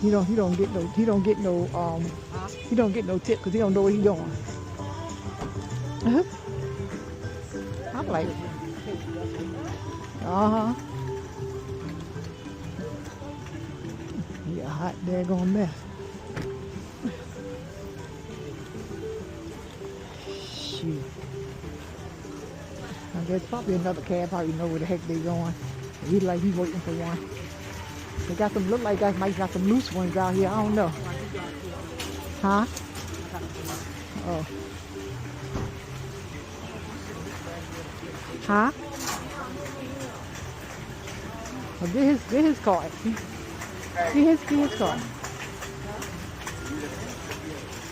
he don't get no tip because he don't know what he doing. I'm like, uh-huh. Yeah, hot daggone mess. Shoot. There's probably another cab, probably know where the heck they going. He's like he's waiting for one. They got some, look like guys might got some loose ones out here. I don't know. Huh? Oh. Huh? Well, get his card. Get his card.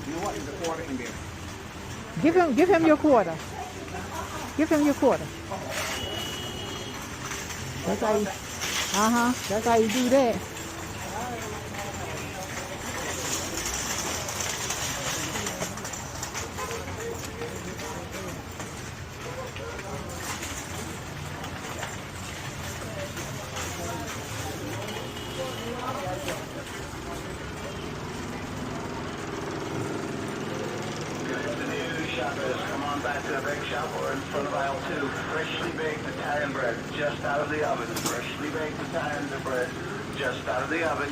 You know what? There's a quarter in there. Give him your quarter. Give him your quarter. That's how you, that's how you do that. Come on back to the big shop. We're in front of aisle 2. Freshly baked Italian bread, just out of the oven. Freshly baked Italian bread, just out of the oven.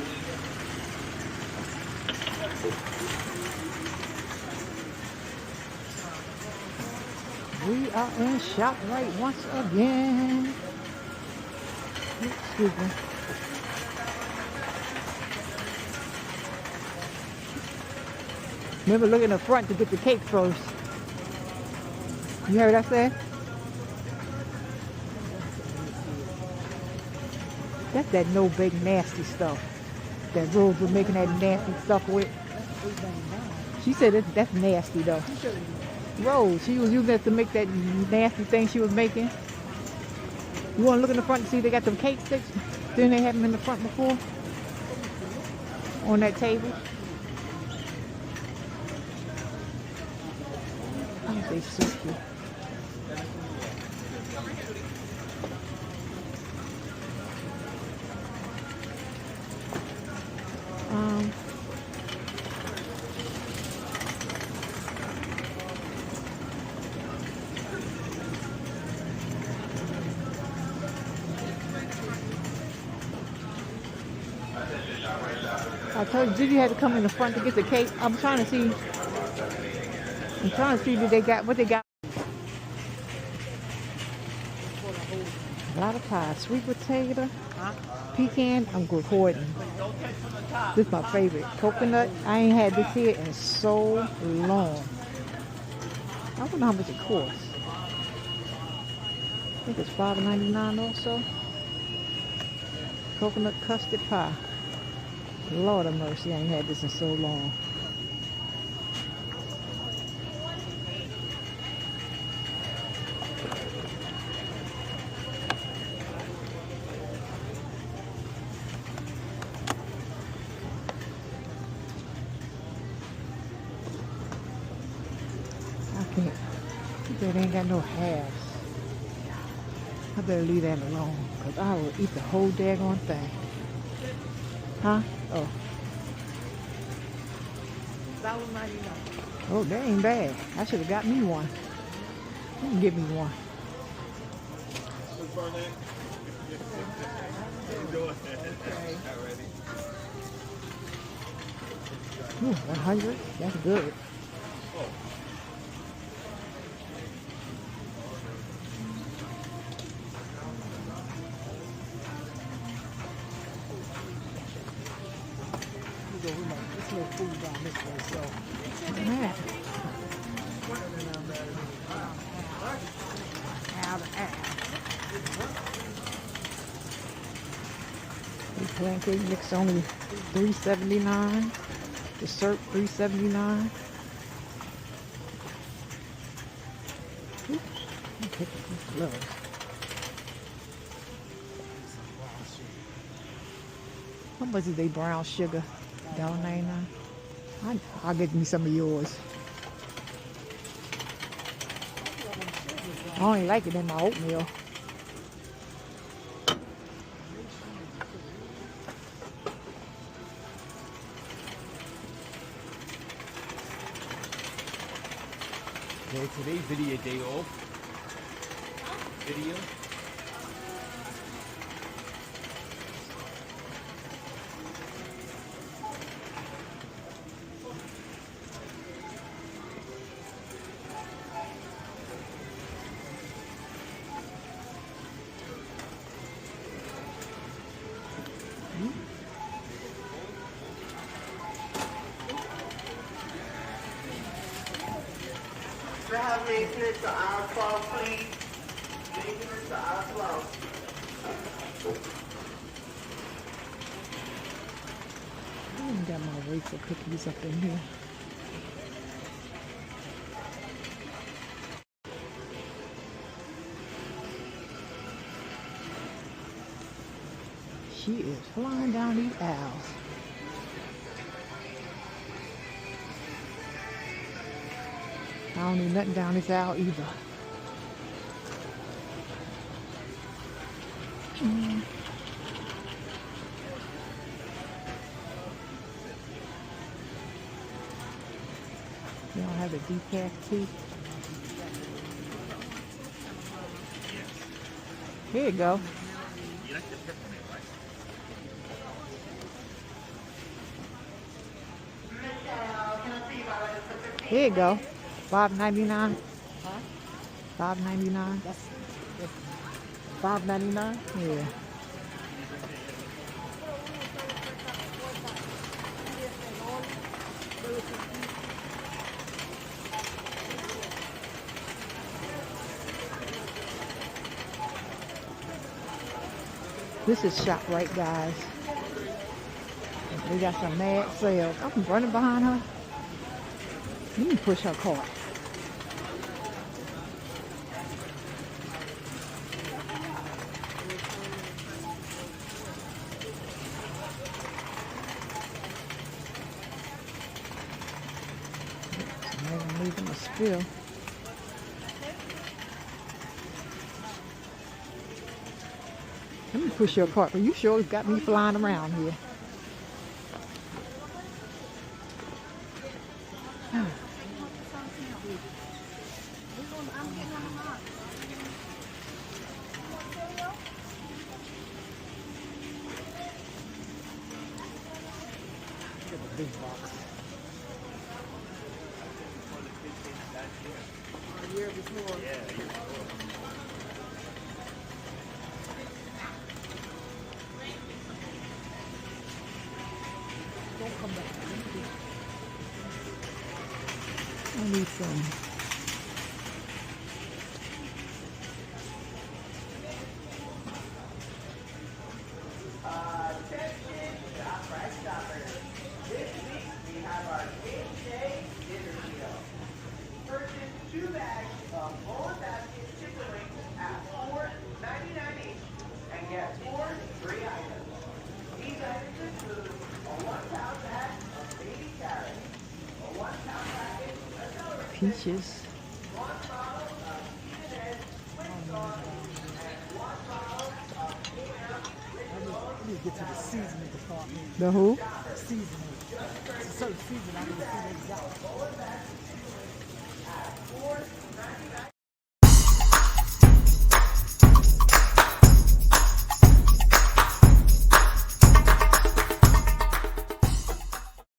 We are in ShopRite once again. Excuse me. Remember, look in the front to get the cake first. You heard what I said? That's that no bake nasty stuff that Rose was making that nasty stuff with. She said that's nasty though. Rose, she was using that to make that nasty thing she was making. You want to look in the front and see they got them cake sticks? Didn't they have them in the front before? On that table? Aren't they so cute? I told you, Judy had to come in the front to get the cake. I'm trying to see what they got. A lot of pie, sweet potato, pecan. I'm recording. This is my favorite. Coconut. I ain't had this here in so long. I don't know how much it costs. I think it's $5.99 also. Coconut custard pie. Lord of mercy, I ain't had this in so long. I can't. That ain't got no halves. I better leave that alone, because I will eat the whole daggone thing. Huh? Oh. Oh, that ain't bad. I should have got me one. You can give me one. Ooh, 100? That's good. Food down this way, so yeah. The pancake mix only $3.79. The syrup $3.79. Take these gloves. How much is they brown sugar? $1.99. I'll get me some of yours. I only like it in my oatmeal. today, video day off. Video. To have maintenance to aisle 12, please. Maintenance to aisle 12. I even got my wafer cookies up in here. She is flying down these aisles. I don't need nothing down this aisle either. You don't have the decaf tea? Here you go. Here you go. $5.99. Huh? $5.99. That's $5.99. Yeah. This is ShopRite, guys. They got some mad sales. I'm running behind her. Let me push her cart. I'm leaving a spill. Let me push your cart, but you sure got me flying around here. Big box. A year before. Don't come back. I need some. Attention, ShopRite shoppers. This week we have our game day dinner deal. Purchase 2 bags of full basket chicken wings at $4.99 each and get 4 free items. These items include a 1-pound bag of baby carrots, a 1-pound packet of celery, Peaches. 1 bottle of Seasoned Quick Sauce, and 1 bottle of Peanut I need to get to the seasoning department. The who? Seasoning. It's a certain season I need to see what it's got.